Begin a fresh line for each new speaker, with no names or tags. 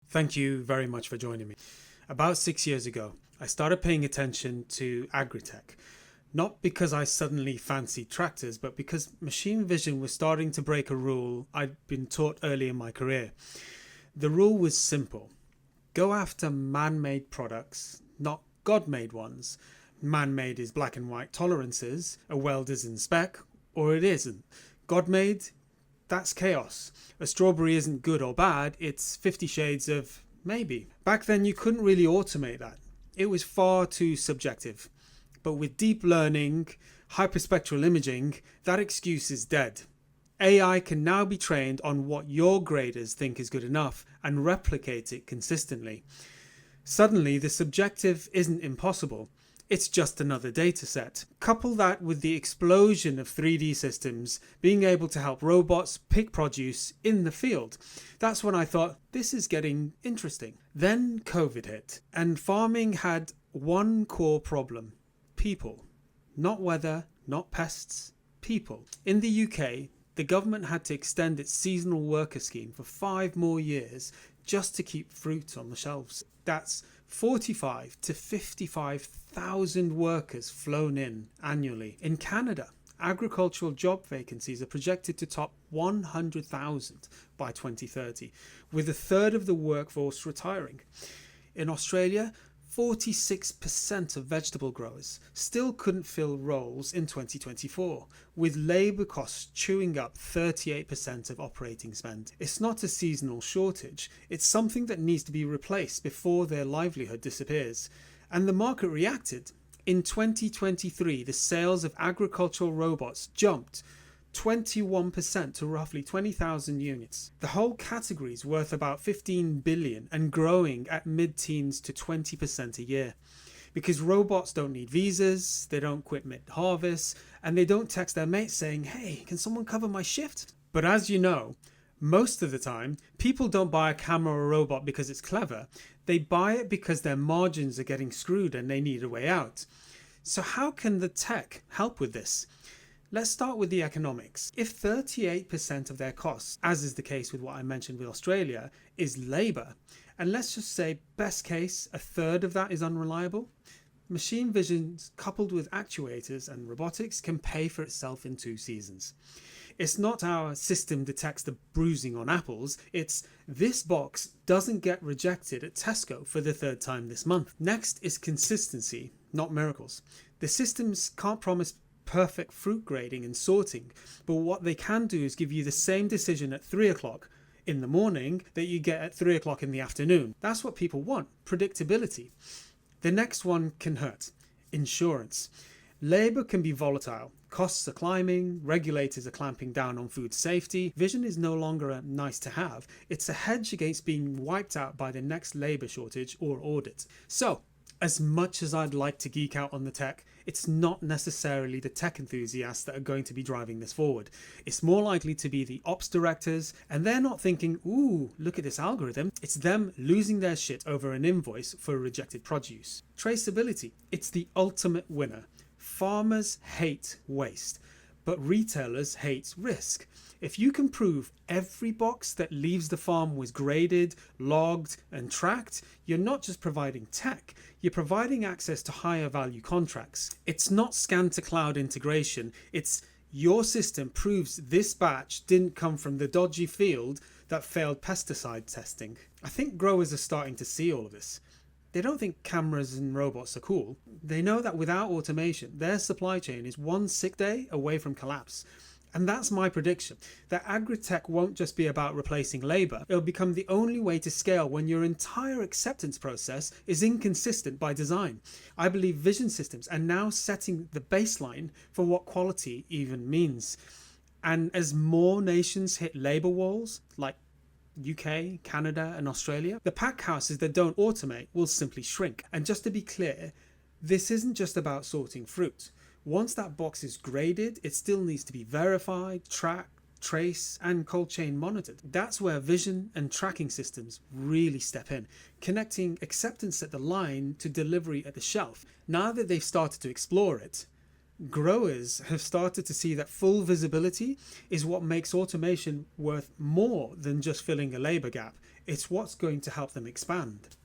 Thank you very much for joining me. About 6 years ago, I started paying attention to agri-tech. Not because I suddenly fancied tractors, but because machine vision was starting to break a rule I'd been taught early in my career. The rule was simple. Go after man-made products, not God-made ones. Man-made is black and white tolerances, a weld is in spec, or it isn't. God-made, that's chaos. A strawberry isn't good or bad, it's 50 shades of maybe. Back then you couldn't really automate that. It was far too subjective. But with deep learning, hyperspectral imaging, that excuse is dead. AI can now be trained on what your graders think is good enough and replicate it consistently. Suddenly, the subjective isn't impossible. It's just another data set. Couple that with the explosion of 3D systems being able to help robots pick produce in the field. That's when I thought, this is getting interesting. Then COVID hit, and farming had one core problem. People. Not weather, not pests, people. In the UK, the government had to extend its seasonal worker scheme for 5 more years just to keep fruit on the shelves. That's 45 to 55,000 workers flown in annually. In Canada, agricultural job vacancies are projected to top 100,000 by 2030, with a third of the workforce retiring. In Australia, 46% of vegetable growers still couldn't fill roles in 2024, with labour costs chewing up 38% of operating spend. It's not a seasonal shortage, it's something that needs to be replaced before their livelihood disappears. And the market reacted. In 2023, the sales of agricultural robots jumped 21% to roughly 20,000 units. The whole category is worth about 15 billion and growing at mid-teens to 20% a year. Because robots don't need visas, they don't quit mid-harvest, and they don't text their mates saying, hey, can someone cover my shift? But as you know, most of the time, people don't buy a camera or a robot because it's clever. They buy it because their margins are getting screwed and they need a way out. So how can the tech help with this? Let's start with the economics. If 38% of their costs, as is the case with what I mentioned with Australia, is labour, and let's just say best case, a third of that is unreliable, machine vision coupled with actuators and robotics can pay for itself in 2 seasons. It's not our system detects the bruising on apples, it's this box doesn't get rejected at Tesco for the 3rd time this month. Next is consistency, not miracles. The systems can't promise perfect fruit grading and sorting, but what they can do is give you the same decision at 3 o'clock in the morning that you get at 3 o'clock in the afternoon. That's what people want, predictability. The next one can hurt, insurance. Labour can be volatile, costs are climbing, regulators are clamping down on food safety. Vision is no longer a nice to have, it's a hedge against being wiped out by the next labour shortage or audit. So, as much as I'd like to geek out on the tech, it's not necessarily the tech enthusiasts that are going to be driving this forward. It's more likely to be the ops directors, and they're not thinking, ooh, look at this algorithm. It's them losing their shit over an invoice for rejected produce. Traceability, it's the ultimate winner. Farmers hate waste, but retailers hate risk. If you can prove every box that leaves the farm was graded, logged and tracked, you're not just providing tech, you're providing access to higher value contracts. It's not scan to cloud integration, it's your system proves this batch didn't come from the dodgy field that failed pesticide testing. I think growers are starting to see all of this. They don't think cameras and robots are cool. They know that without automation, their supply chain is 1 sick day away from collapse. And that's my prediction, that agri-tech won't just be about replacing labour, it'll become the only way to scale when your entire acceptance process is inconsistent by design. I believe vision systems are now setting the baseline for what quality even means. And as more nations hit labour walls, like UK, Canada and Australia, the pack houses that don't automate will simply shrink. And just to be clear, this isn't just about sorting fruit. Once that box is graded, it still needs to be verified, tracked, trace and cold chain monitored. That's where vision and tracking systems really step in, connecting acceptance at the line to delivery at the shelf. Now that they've started to explore it, growers have started to see that full visibility is what makes automation worth more than just filling a labor gap. It's what's going to help them expand.